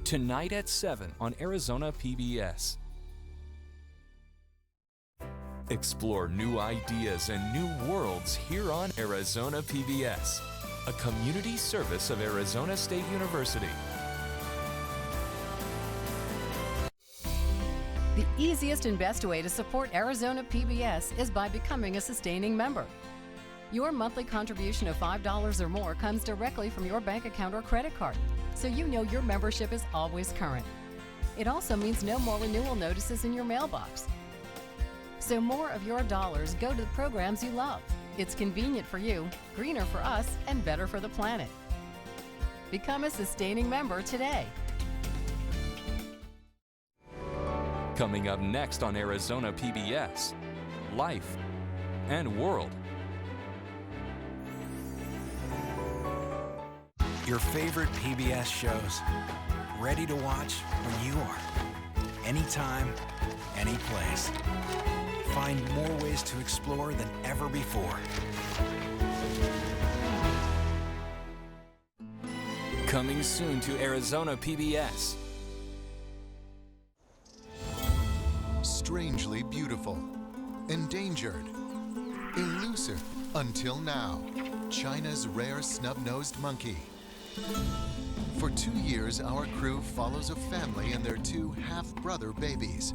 Tonight at 7 on Arizona PBS. Explore new ideas and new worlds here on Arizona PBS, a community service of Arizona State University. The easiest and best way to support Arizona PBS is by becoming a sustaining member. Your monthly contribution of $5 or more comes directly from your bank account or credit card, so you know your membership is always current. It also means no more renewal notices in your mailbox. So more of your dollars go to the programs you love. It's convenient for you, greener for us, and better for the planet. Become a sustaining member today. Coming up next on Arizona PBS, Life and World. Your favorite PBS shows, ready to watch when you are. Anytime, any place. Find more ways to explore than ever before. Coming soon to Arizona PBS. Strangely beautiful, endangered, elusive until now, China's rare snub-nosed monkey. For 2 years, our crew follows a family and their 2 half-brother babies.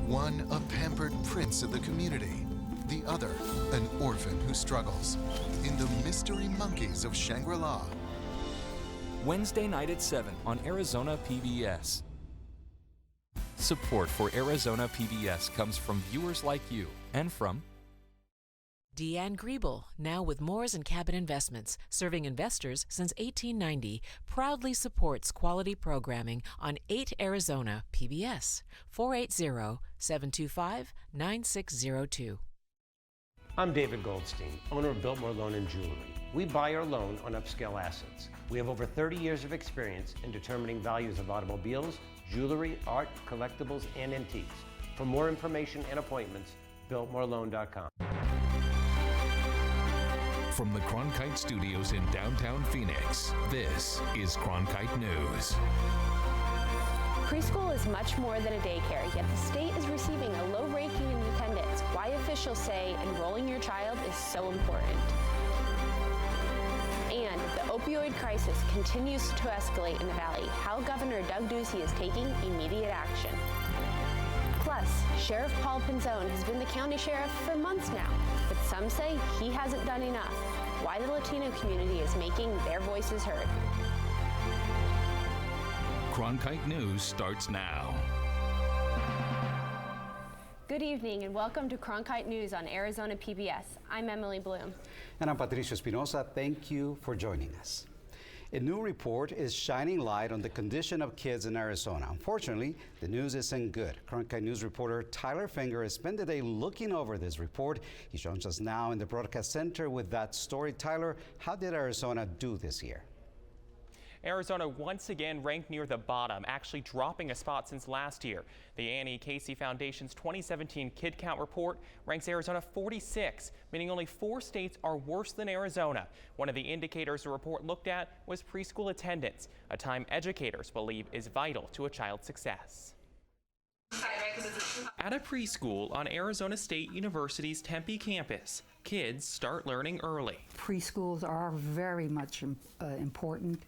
One a pampered prince of the community, the other an orphan who struggles in the mystery monkeys of Shangri-La. Wednesday night at 7 on Arizona PBS. Support for Arizona PBS comes from viewers like you and from Deanne Griebel, now with Moores & Cabot Investments, serving investors since 1890, proudly supports quality programming on 8 Arizona PBS, 480-725-9602. I'm David Goldstein, owner of Biltmore Loan and Jewelry. We buy or loan on upscale assets. We have over 30 years of experience in determining values of automobiles, jewelry, art, collectibles, and antiques. For more information and appointments, BiltmoreLoan.com. From the Cronkite Studios in downtown Phoenix, this is Cronkite News. Preschool is much more than a daycare, yet the state is receiving a low ranking in attendance. Why officials say enrolling your child is so important. And the opioid crisis continues to escalate in the Valley. How Governor Doug Ducey is taking immediate action. Plus, Sheriff Paul Pinzone has been the county sheriff for months now, but some say he hasn't done enough. Why the Latino community is making their voices heard. Cronkite News starts now. Good evening and welcome to Cronkite News on Arizona PBS. I'm Emily Bloom. And I'm Patricio Espinosa. Thank you for joining us. A new report is shining light on the condition of kids in Arizona. Unfortunately, the news isn't good. Cronkite News reporter Tyler Finger has spent the day looking over this report. He joins us now in the broadcast center with that story. Tyler, how did Arizona do this year? Arizona once again ranked near the bottom, actually dropping a spot since last year. The Annie Casey Foundation's 2017 Kid Count report ranks Arizona 46, meaning only 4 states are worse than Arizona. One of the indicators the report looked at was preschool attendance, a time educators believe is vital to a child's success. At a preschool on Arizona State University's Tempe campus, kids start learning early. Preschools are very much important,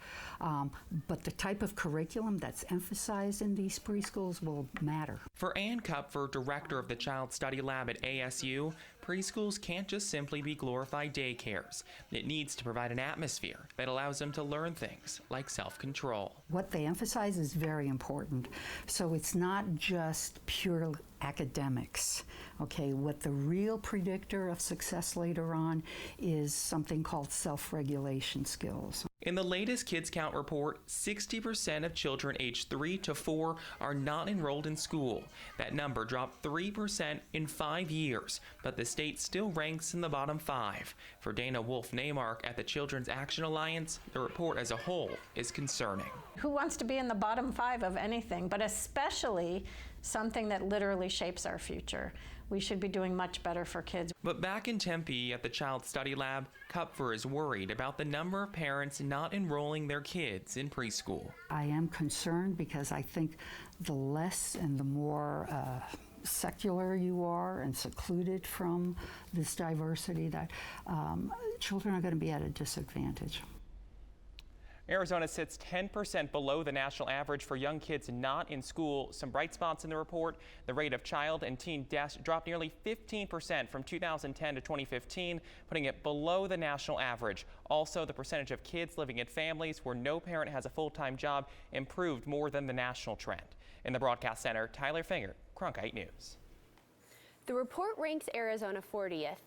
but the type of curriculum that's emphasized in these preschools will matter. For Ann Kupfer, director of the Child Study Lab at ASU, preschools can't just simply be glorified daycares. It needs to provide an atmosphere that allows them to learn things like self-control. What they emphasize is very important. So it's not just pure academics. Okay, what the real predictor of success later on is something called self-regulation skills. In the latest Kids Count report, 60% of children aged 3 to 4 are not enrolled in school. That number dropped 3% in 5 years, but the state still ranks in the bottom 5. For Dana Wolf-Neymark at the Children's Action Alliance, the report as a whole is concerning. Who wants to be in the bottom 5 of anything, but especially something that literally shapes our future. We should be doing much better for kids. But back in Tempe at the Child Study Lab, Kupfer is worried about the number of parents not enrolling their kids in preschool. I am concerned because I think the less and the more secular you are and secluded from this diversity, that children are going to be at a disadvantage. Arizona sits 10% below the national average for young kids not in school. Some bright spots in the report: the rate of child and teen deaths dropped nearly 15% from 2010 to 2015, putting it below the national average. Also, the percentage of kids living in families where no parent has a full-time job improved more than the national trend. In the Broadcast Center, Tyler Finger, Cronkite News. The report ranks Arizona 40th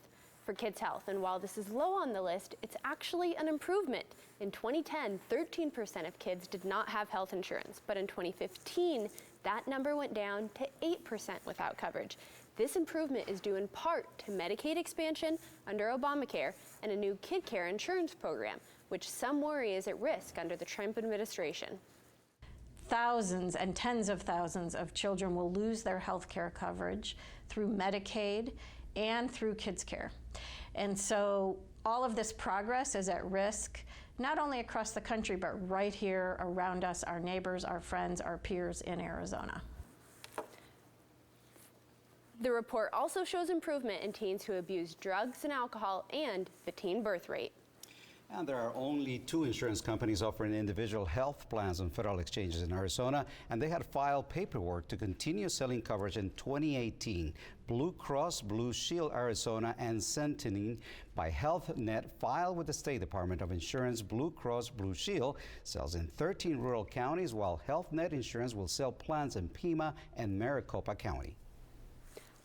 for kids' health, and while this is low on the list, it's actually an improvement. In 2010, 13% of kids did not have health insurance, but in 2015, that number went down to 8% without coverage. This improvement is due in part to Medicaid expansion under Obamacare and a new kid care insurance program, which some worry is at risk under the Trump administration. Thousands and tens of thousands of children will lose their health care coverage through Medicaid and through kids care. And so all of this progress is at risk, not only across the country, but right here around us, our neighbors, our friends, our peers in Arizona. The report also shows improvement in teens who abuse drugs and alcohol and the teen birth rate. And there are only 2 insurance companies offering individual health plans on federal exchanges in Arizona, and they had filed paperwork to continue selling coverage in 2018. Blue Cross Blue Shield Arizona and Centene by Health Net filed with the State Department of Insurance. Blue Cross Blue Shield sells in 13 rural counties, while Health Net Insurance will sell plans in Pima and Maricopa County.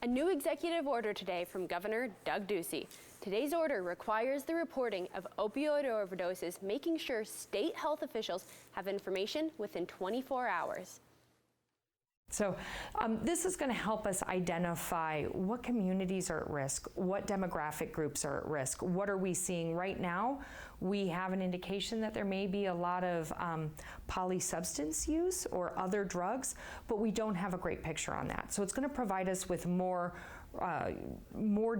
A new executive order today from Governor Doug Ducey. Today's order requires the reporting of opioid overdoses, making sure state health officials have information within 24 hours. So this is going to help us identify what communities are at risk, what demographic groups are at risk, what are we seeing right now. We have an indication that there may be a lot of polysubstance use or other drugs, but we don't have a great picture on that. So it's going to provide us with more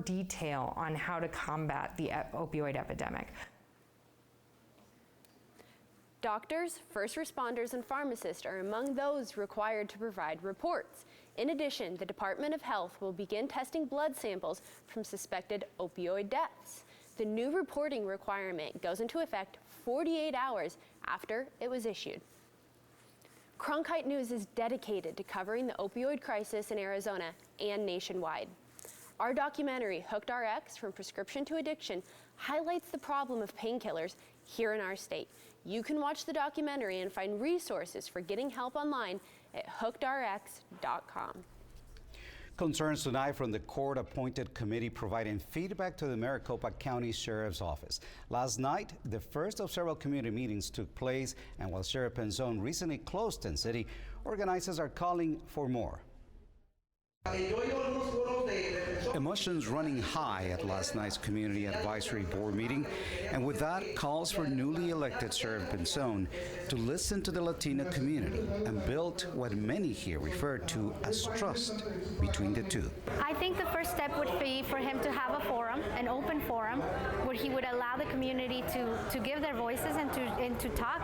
detail on how to combat the opioid epidemic. Doctors, first responders, and pharmacists are among those required to provide reports. In addition, the Department of Health will begin testing blood samples from suspected opioid deaths. The new reporting requirement goes into effect 48 hours after it was issued. Cronkite News is dedicated to covering the opioid crisis in Arizona and nationwide. Our documentary, Hooked RX, From Prescription to Addiction, highlights the problem of painkillers here in our state. You can watch the documentary and find resources for getting help online at hookedrx.com. Concerns tonight from the court-appointed committee providing feedback to the Maricopa County Sheriff's Office. Last night, the first of several community meetings took place, and while Sheriff Penzone recently closed 10 City, organizers are calling for more. Emotions running high at last night's Community Advisory Board meeting, and with that, calls for newly elected Sheriff Penzone to listen to the Latino community and build what many here refer to as trust between the two. I think the first step would be for him to have a forum, an open forum, where he would allow the community to give their voices and to talk,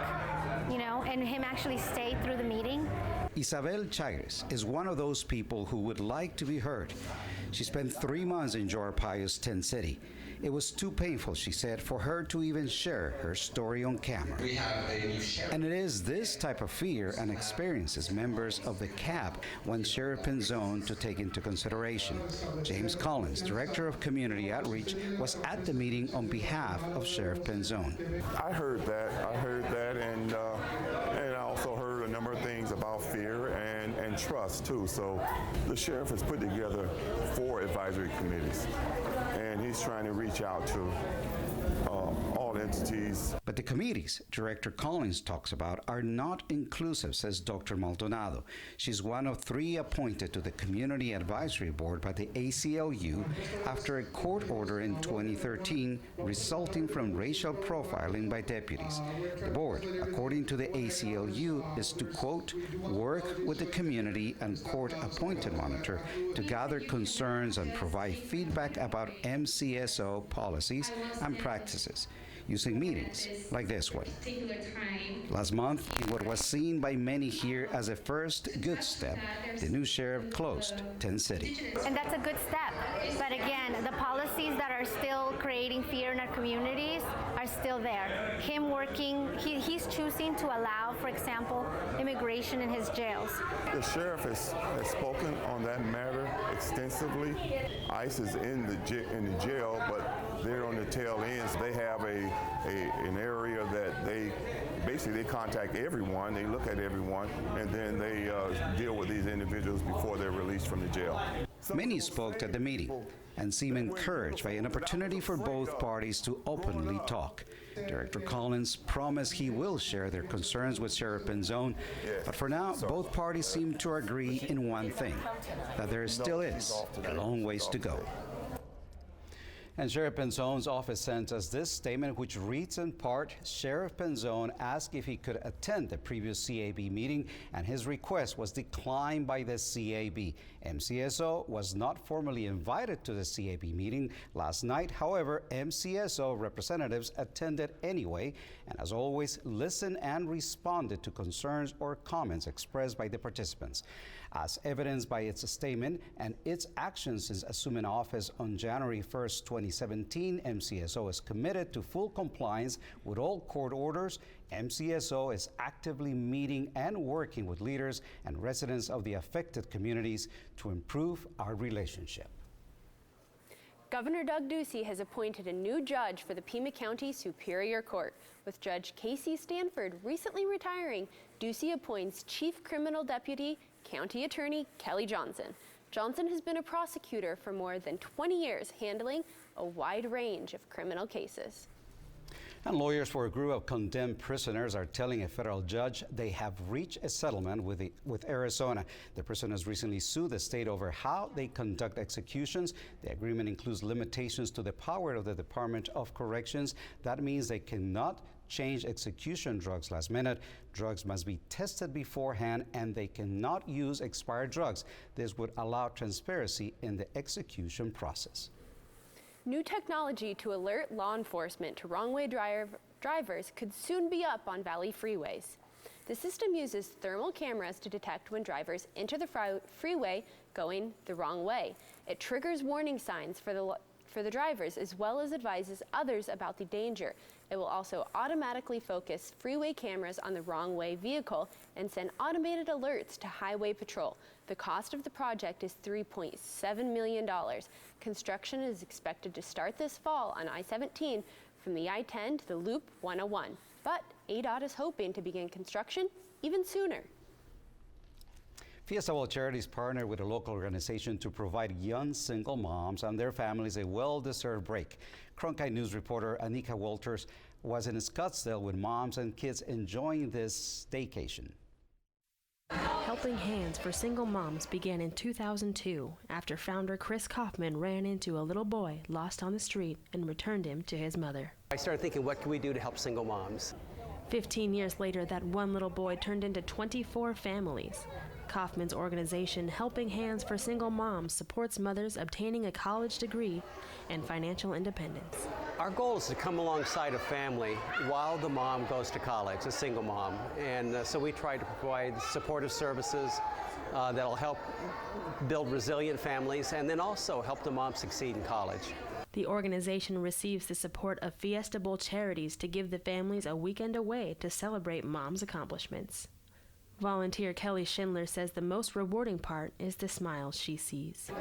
and him actually stay through the meeting. Isabel Chagres is one of those people who would like to be heard. She spent 3 months in Joe Arpaio's 10 City. It was too painful, she said, for her to even share her story on camera. And it is this type of fear and experiences members of the CAB want Sheriff Penzone to take into consideration. James Collins, Director of Community Outreach, was at the meeting on behalf of Sheriff Penzone. I heard that, and I also heard a number of things about fear and trust too. So the sheriff has put together 4 advisory committees, and he's trying to reach out to all entities. But the committees Director Collins talks about are not inclusive, says Dr. Maldonado. She's one of 3 appointed to the Community Advisory Board by the ACLU after a court order in 2013 resulting from racial profiling by deputies. The board, according to the ACLU, is to, quote, work with the community and court-appointed monitor to gather concerns and provide feedback about MCSO policies and practices, using meetings like this one. Last month, in what was seen by many here as a first good step, the new sheriff closed Tent City. And that's a good step. But again, the policies that are still creating fear in our communities are still there. Him working, he's choosing to allow, for example, immigration in his jails. The sheriff has spoken on that matter extensively. ICE is in the jail, but they're on the tail ends. They have an area that they contact everyone, they look at everyone, and then they deal with these individuals before they're released from the jail. Many spoke at the meeting and seemed encouraged by an opportunity for both parties to openly talk. Director Collins promised he will share their concerns with Sheriff Penzone, but for now, both parties seem to agree in one thing, that there still is a long ways to go. And Sheriff Penzone's office sent us this statement, which reads in part, Sheriff Penzone asked if he could attend the previous CAB meeting, and his request was declined by the CAB. MCSO was not formally invited to the CAB meeting last night. However, MCSO representatives attended anyway, and as always, listened and responded to concerns or comments expressed by the participants. As evidenced by its statement and its actions since assuming office on January 1st, 2017, MCSO is committed to full compliance with all court orders. MCSO is actively meeting and working with leaders and residents of the affected communities to improve our relationship. Governor Doug Ducey has appointed a new judge for the Pima County Superior Court. With Judge Casey Stanford recently retiring, Ducey appoints Chief Criminal Deputy County Attorney Kelly Johnson. Johnson has been a prosecutor for more than 20 years, handling a wide range of criminal cases. And lawyers for a group of condemned prisoners are telling a federal judge they have reached a settlement with Arizona. The prisoners recently sued the state over how they conduct executions. The agreement includes limitations to the power of the Department of Corrections. That means they cannot change execution drugs last minute. Drugs must be tested beforehand, and they cannot use expired drugs. This would allow transparency in the execution process. New technology to alert law enforcement to wrong-way drivers could soon be up on Valley freeways. The system uses thermal cameras to detect when drivers enter the freeway going the wrong way. It triggers warning signs for the drivers, as well as advises others about the danger. It will also automatically focus freeway cameras on the wrong way vehicle and send automated alerts to Highway Patrol. The cost of the project is $3.7 million. Construction is expected to start this fall on I-17 from the I-10 to the Loop 101. But ADOT is hoping to begin construction even sooner. Fiesta World Charities partnered with a local organization to provide young single moms and their families a well-deserved break. Cronkite News reporter Anika Walters was in Scottsdale with moms and kids enjoying this staycation. Helping Hands for Single Moms began in 2002 after founder Chris Kaufman ran into a little boy lost on the street and returned him to his mother. I started thinking, what can we do to help single moms? 15 years later, that one little boy turned into 24 families. Kaufman's organization, Helping Hands for Single Moms, supports mothers obtaining a college degree and financial independence. Our goal is to come alongside a family while the mom goes to college, a single mom. And so we try to provide supportive services that'll help build resilient families and then also help the mom succeed in college. The organization receives the support of Fiesta Bowl Charities to give the families a weekend away to celebrate moms' accomplishments. Volunteer Kelly Schindler says the most rewarding part is the smiles she sees.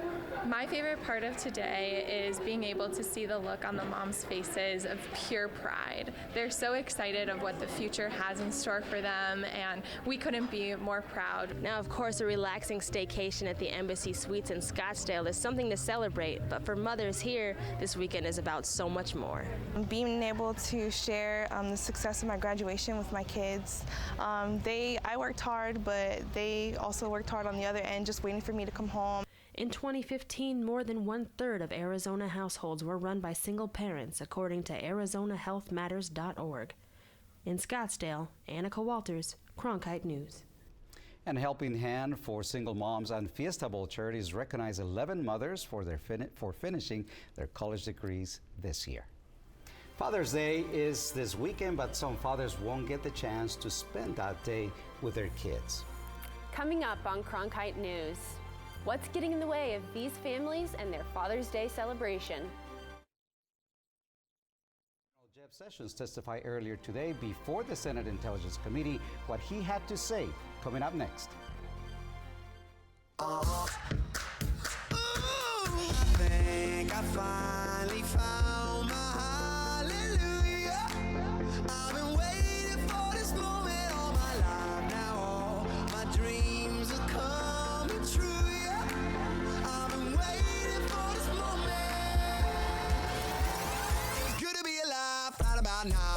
My favorite part of today is being able to see the look on the moms' faces of pure pride. They're so excited of what the future has in store for them, and we couldn't be more proud. Now, of course, a relaxing staycation at the Embassy Suites in Scottsdale is something to celebrate, but for mothers here, this weekend is about so much more. Being able to share the success of my graduation with my kids. I worked hard, but they also worked hard on the other end, just waiting for me to come home. In 2015, more than 1/3 of Arizona households were run by single parents, according to ArizonaHealthMatters.org. In Scottsdale, Annika Walters, Cronkite News. And Helping Hand for Single Moms and Fiesta Bowl charities recognize 11 mothers for finishing their college degrees this year. Father's Day is this weekend, but some fathers won't get the chance to spend that day with their kids. Coming up on Cronkite News, what's getting in the way of these families and their Father's Day celebration? Jeff Sessions testified earlier today before the Senate Intelligence Committee what he had to say. Coming up next. I think I finally found my hallelujah. I've been waiting for this moment all my life now. All my dreams are coming true, yeah. I've been waiting for this moment. It's good to be alive right about now.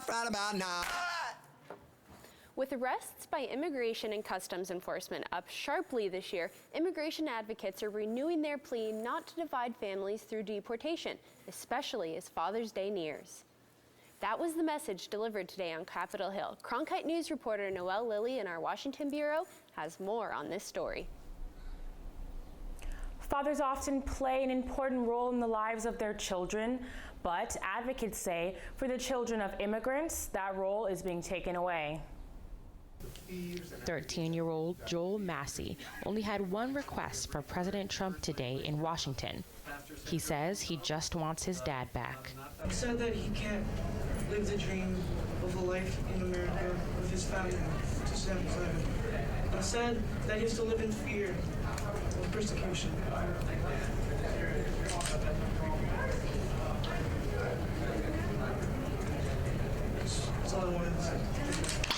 Right about now. With arrests by Immigration and Customs Enforcement up sharply this year, immigration advocates are renewing their plea not to divide families through deportation, especially as Father's Day nears. That was the message delivered today on Capitol Hill. Cronkite News reporter Noelle Lilly in our Washington Bureau has more on this story. Fathers often play an important role in the lives of their children, but advocates say for the children of immigrants, that role is being taken away. 13-year-old Joel Massey only had one request for President Trump today in Washington. He says he just wants his dad back. He said that he can't live the dream of a life in America with his family to stand beside him. I said that he has to live in fear of persecution. That's all I wanted to say.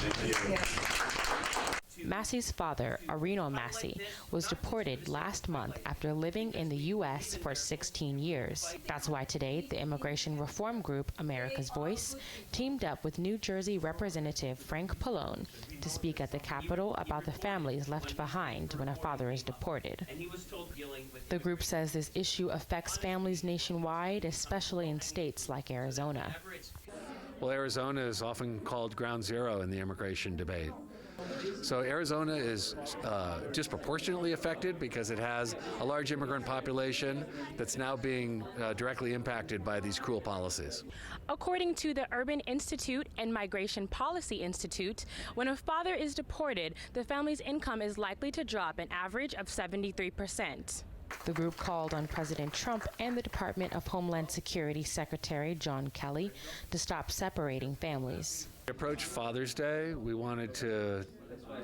Thank you. Massey's father, Arino Massey, was deported last month after living in the U.S. for 16 years. That's why today the immigration reform group America's Voice teamed up with New Jersey Representative Frank Pallone to speak at the Capitol about the families left behind when a father is deported. The group says this issue affects families nationwide, especially in states like Arizona. Well, Arizona is often called ground zero in the immigration debate. So Arizona is disproportionately affected because it has a large immigrant population that's now being directly impacted by these cruel policies. According to the Urban Institute and Migration Policy Institute, when a father is deported, the family's income is likely to drop an average of 73%. The group called on President Trump and the Department of Homeland Security Secretary John Kelly to stop separating families. To approach Father's Day, we wanted to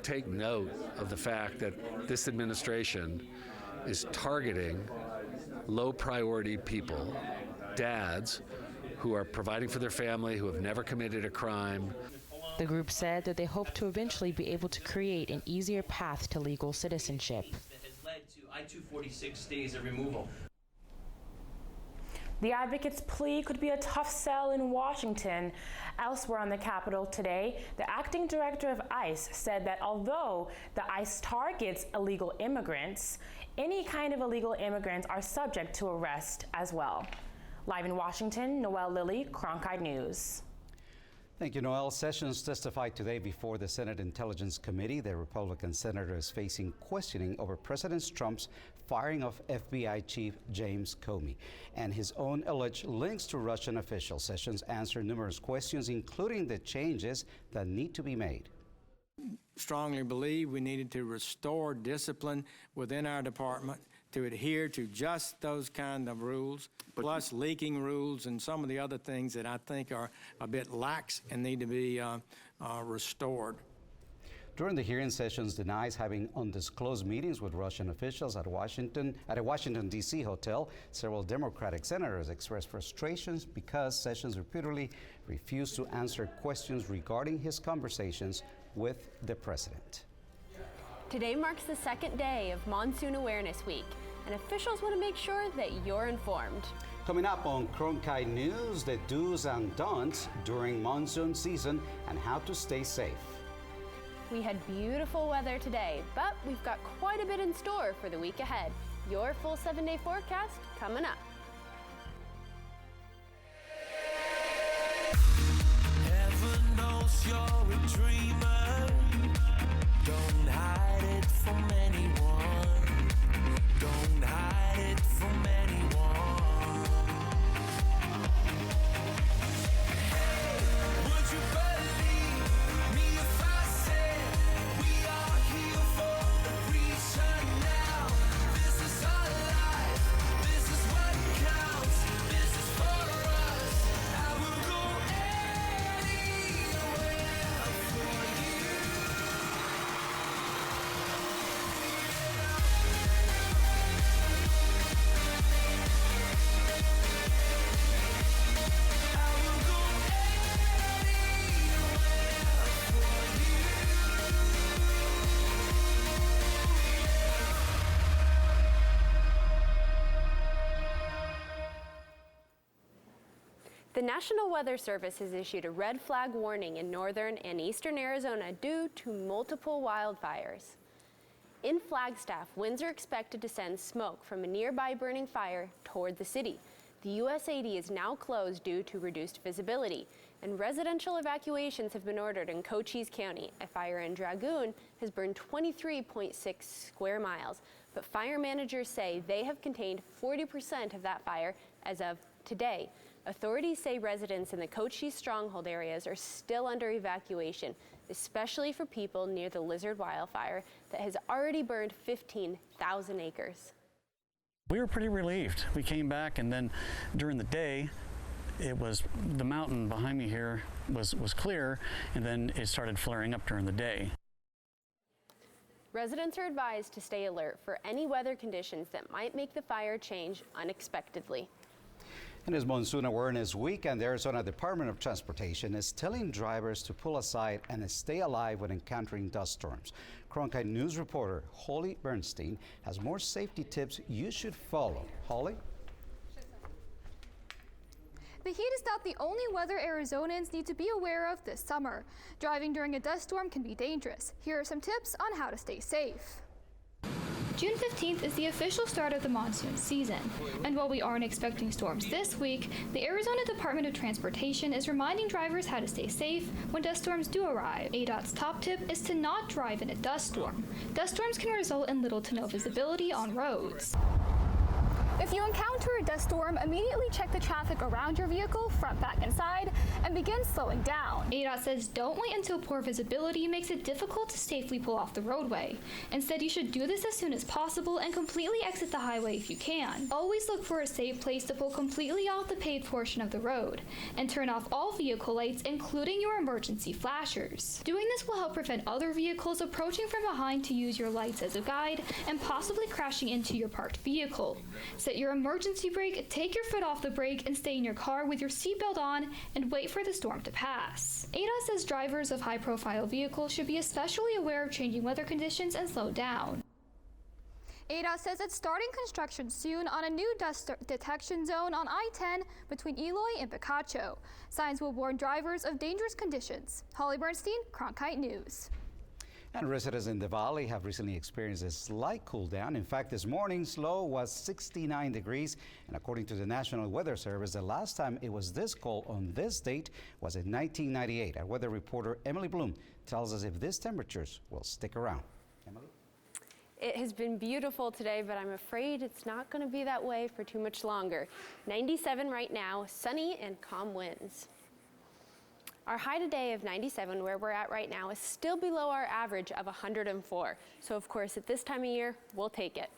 take note of the fact that this administration is targeting low-priority people, dads, who are providing for their family, who have never committed a crime. The group said that they hope to eventually be able to create an easier path to legal citizenship. I-246 stays of removal. The advocate's plea could be a tough sell in Washington. Elsewhere on the Capitol today, the acting director of ICE said that although the ICE targets illegal immigrants, any kind of illegal immigrants are subject to arrest as well. Live in Washington, Noelle Lilly, Cronkite News. Thank you, Noel. Sessions testified today before the Senate Intelligence Committee. The Republican senator is facing questioning over President Trump's firing of FBI Chief James Comey and his own alleged links to Russian officials. Sessions answered numerous questions, including the changes that need to be made. Strongly believe we needed to restore discipline within our department to adhere to just those kind of rules, plus leaking rules and some of the other things that I think are a bit lax and need to be restored. During the hearing, Sessions denies having undisclosed meetings with Russian officials at a Washington, D.C. hotel. Several Democratic senators expressed frustrations because Sessions repeatedly refused to answer questions regarding his conversations with the president. Today marks the second day of Monsoon Awareness Week, and officials want to make sure that you're informed. Coming up on Cronkite News, the do's and don'ts during monsoon season and how to stay safe. We had beautiful weather today, but we've got quite a bit in store for the week ahead. Your full 7-day forecast coming up. Heaven knows you're a dreamer. Don't hide it from anyone. Don't hide it from anyone. Hey, would you believe me if I said we are here for a reason now? This is our life. This is what counts. This is for us. I will go anywhere for you. The National Weather Service has issued a red flag warning in northern and eastern Arizona due to multiple wildfires. In Flagstaff, winds are expected to send smoke from a nearby burning fire toward the city. The US 80 is now closed due to reduced visibility, and residential evacuations have been ordered in Cochise County. A fire in Dragoon has burned 23.6 square miles, but fire managers say they have contained 40% of that fire as of today. Authorities say residents in the Cochise stronghold areas are still under evacuation, especially for people near the Lizard wildfire that has already burned 15,000 acres. We were pretty relieved. We came back, and then during the day, the mountain behind me here was clear, and then it started flaring up during the day. Residents are advised to stay alert for any weather conditions that might make the fire change unexpectedly. It is Monsoon Awareness Week, and the Arizona Department of Transportation is telling drivers to pull aside and stay alive when encountering dust storms. Cronkite News reporter Holly Bernstein has more safety tips you should follow. Holly? The heat is not the only weather Arizonans need to be aware of this summer. Driving during a dust storm can be dangerous. Here are some tips on how to stay safe. June 15th is the official start of the monsoon season, and while we aren't expecting storms this week, the Arizona Department of Transportation is reminding drivers how to stay safe when dust storms do arrive. ADOT's top tip is to not drive in a dust storm. Dust storms can result in little to no visibility on roads. If you encounter a dust storm, immediately check the traffic around your vehicle, front, back, and side, and begin slowing down. ADOT says don't wait until poor visibility makes it difficult to safely pull off the roadway. Instead, you should do this as soon as possible and completely exit the highway if you can. Always look for a safe place to pull completely off the paved portion of the road, and turn off all vehicle lights, including your emergency flashers. Doing this will help prevent other vehicles approaching from behind to use your lights as a guide and possibly crashing into your parked vehicle. Set your emergency brake, take your foot off the brake, and stay in your car with your seatbelt on and wait for the storm to pass. ADOT says drivers of high-profile vehicles should be especially aware of changing weather conditions and slow down. ADOT says it's starting construction soon on a new dust detection zone on I-10 between Eloy and Picacho. Signs will warn drivers of dangerous conditions. Holly Bernstein, Cronkite News. And residents in the valley have recently experienced a slight cool down. In fact, this morning's low was 69 degrees. And according to the National Weather Service, the last time it was this cold on this date was in 1998. Our weather reporter Emily Bloom tells us if these temperatures will stick around. Emily? It has been beautiful today, but I'm afraid it's not going to be that way for too much longer. 97 right now, sunny and calm winds. Our high today of 97, where we're at right now, is still below our average of 104. So of course, at this time of year, we'll take it.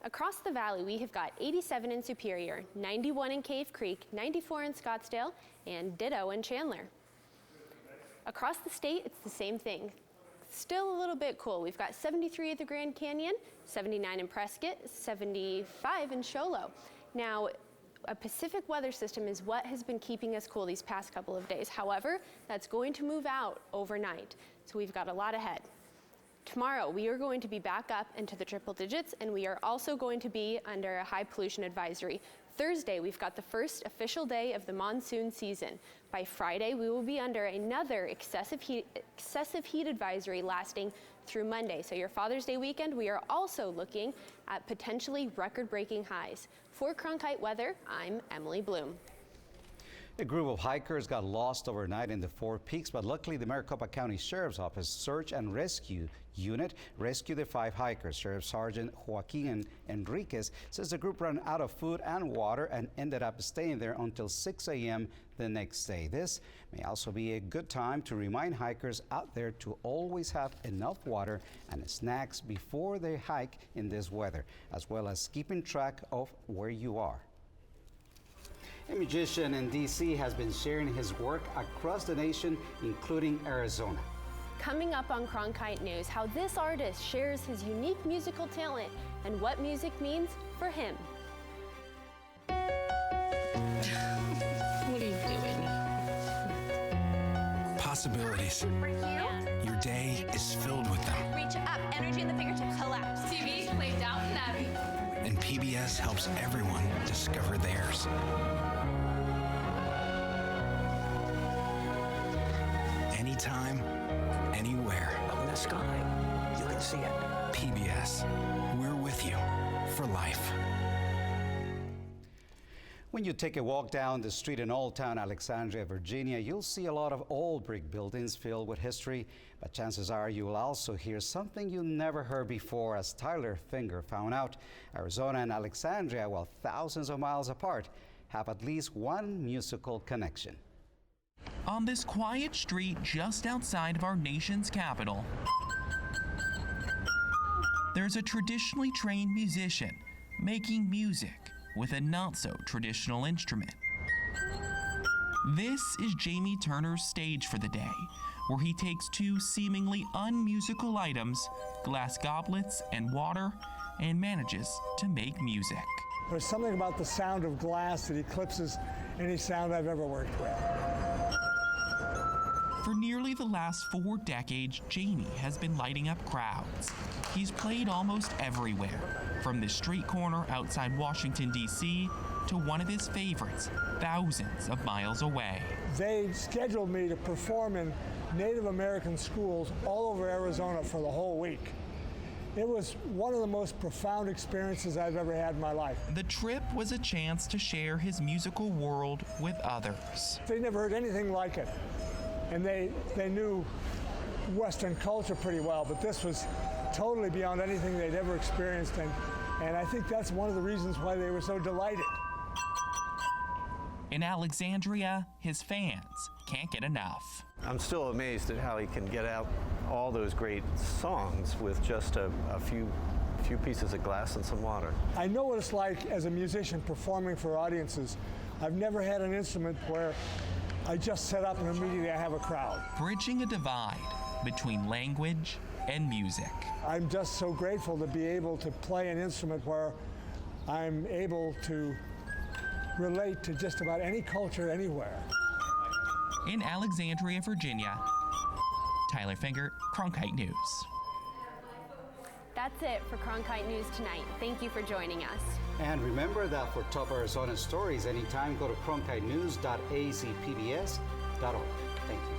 Across the valley, we have got 87 in Superior, 91 in Cave Creek, 94 in Scottsdale, and ditto in Chandler. Across the state, it's the same thing. Still a little bit cool. We've got 73 at the Grand Canyon, 79 in Prescott, 75 in Show Low. Now, a Pacific weather system is what has been keeping us cool these past couple of days. However, that's going to move out overnight, so we've got a lot ahead. Tomorrow, we are going to be back up into the triple digits, and we are also going to be under a high pollution advisory. Thursday, we've got the first official day of the monsoon season. By Friday, we will be under another excessive heat advisory lasting through Monday. So your Father's Day weekend, we are also looking at potentially record-breaking highs. For Cronkite Weather, I'm Emily Bloom. A group of hikers got lost overnight in the Four Peaks, but luckily the Maricopa County Sheriff's Office Search and Rescue Unit rescued the 5 hikers. Sheriff Sergeant Joaquin Enriquez says the group ran out of food and water and ended up staying there until 6 a.m. the next day. This may also be a good time to remind hikers out there to always have enough water and snacks before they hike in this weather, as well as keeping track of where you are. A musician in D.C. has been sharing his work across the nation, including Arizona. Coming up on Cronkite News, how this artist shares his unique musical talent and what music means for him. What are you doing? Possibilities. Your day is filled with them. Reach up, energy in the fingertips, collapse. TV, play Downton Abbey. And PBS helps everyone discover theirs. Anytime, anywhere. Up in the sky, you can see it. PBS, we're with you for life. When you take a walk down the street in Old Town Alexandria, Virginia, you'll see a lot of old brick buildings filled with history, but chances are you will also hear something you never heard before, as Tyler Finger found out. Arizona and Alexandria, while thousands of miles apart, have at least one musical connection. On this quiet street just outside of our nation's capital, there's a traditionally trained musician making music with a not-so-traditional instrument. This is Jamie Turner's stage for the day, where he takes 2 seemingly unmusical items, glass goblets and water, and manages to make music. There's something about the sound of glass that eclipses any sound I've ever worked with. For nearly the last 4 decades, Jamie has been lighting up crowds. He's played almost everywhere, from the street corner outside Washington, D.C., to one of his favorites, thousands of miles away. They scheduled me to perform in Native American schools all over Arizona for the whole week. It was one of the most profound experiences I've ever had in my life. The trip was a chance to share his musical world with others. They never heard anything like it. And they knew Western culture pretty well, but this was totally beyond anything they'd ever experienced, and I think that's one of the reasons why they were so delighted. In Alexandria, his fans can't get enough. I'm still amazed at how he can get out all those great songs with just a few pieces of glass and some water. I know what it's like as a musician performing for audiences. I've never had an instrument where I just set up and immediately I have a crowd. Bridging a divide between language and music. I'm just so grateful to be able to play an instrument where I'm able to relate to just about any culture anywhere. In Alexandria, Virginia, Tyler Finger, Cronkite News. That's it for Cronkite News tonight. Thank you for joining us. And remember that for top Arizona stories anytime, go to cronkitenews.azpbs.org. Thank you.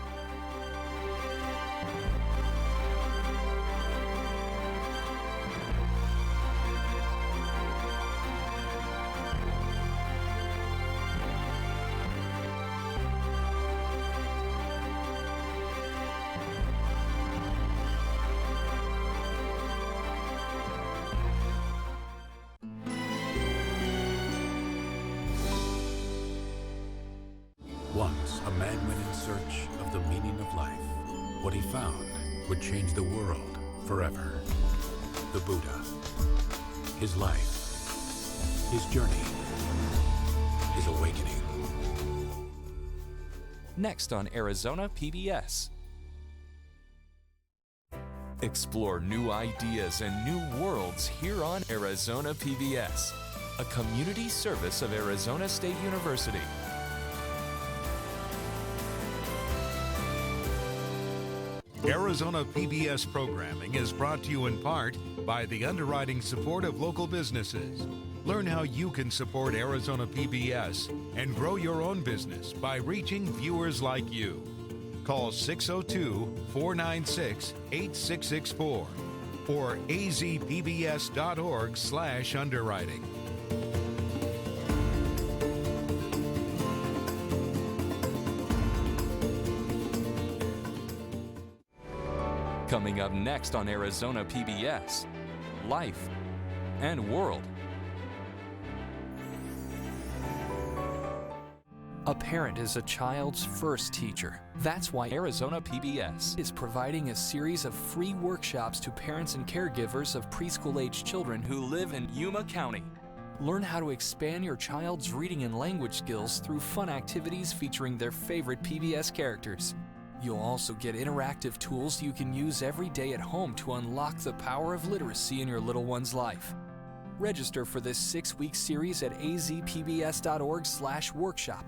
Once, a man went in search of the meaning of life. What he found would change the world forever. The Buddha. His life. His journey. His awakening. Next on Arizona PBS. Explore new ideas and new worlds here on Arizona PBS, a community service of Arizona State University. Arizona PBS programming is brought to you in part by the underwriting support of local businesses. Learn how you can support Arizona PBS and grow your own business by reaching viewers like you. Call 602-496-8664 or azpbs.org/underwriting. Coming up next on Arizona PBS, Life and World. A parent is a child's first teacher. That's why Arizona PBS is providing a series of free workshops to parents and caregivers of preschool-age children who live in Yuma County. Learn how to expand your child's reading and language skills through fun activities featuring their favorite PBS characters. You'll also get interactive tools you can use every day at home to unlock the power of literacy in your little one's life. Register for this 6-week series at azpbs.org/workshop.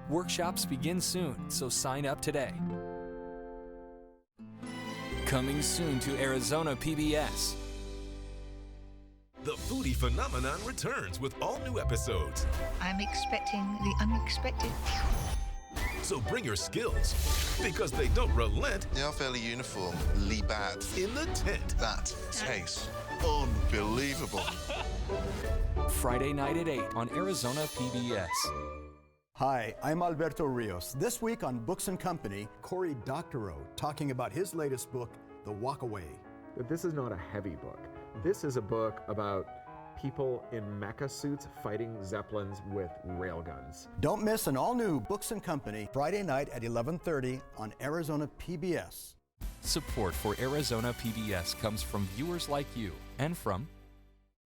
Workshops begin soon, so sign up today. Coming soon to Arizona PBS. The foodie phenomenon returns with all new episodes. I'm expecting the unexpected. So bring your skills, because they don't relent. They are fairly uniformly bad. In the tent. That tastes unbelievable. Friday night at 8 on Arizona PBS. Hi, I'm Alberto Rios. This week on Books & Company, Cory Doctorow talking about his latest book, The Walk Away. This is not a heavy book. This is a book about people in mecha suits fighting zeppelins with railguns. Don't miss an all-new Books & Company, Friday night at 11:30 on Arizona PBS. Support for Arizona PBS comes from viewers like you and from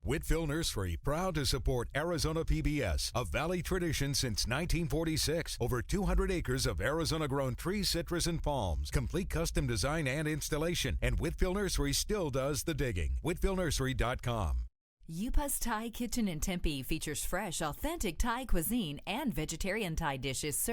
Whitfield Nursery, proud to support Arizona PBS, a Valley tradition since 1946. Over 200 acres of Arizona-grown trees, citrus, and palms. Complete custom design and installation. And Whitfield Nursery still does the digging. WhitfieldNursery.com. Yupa's Thai Kitchen in Tempe features fresh, authentic Thai cuisine and vegetarian Thai dishes served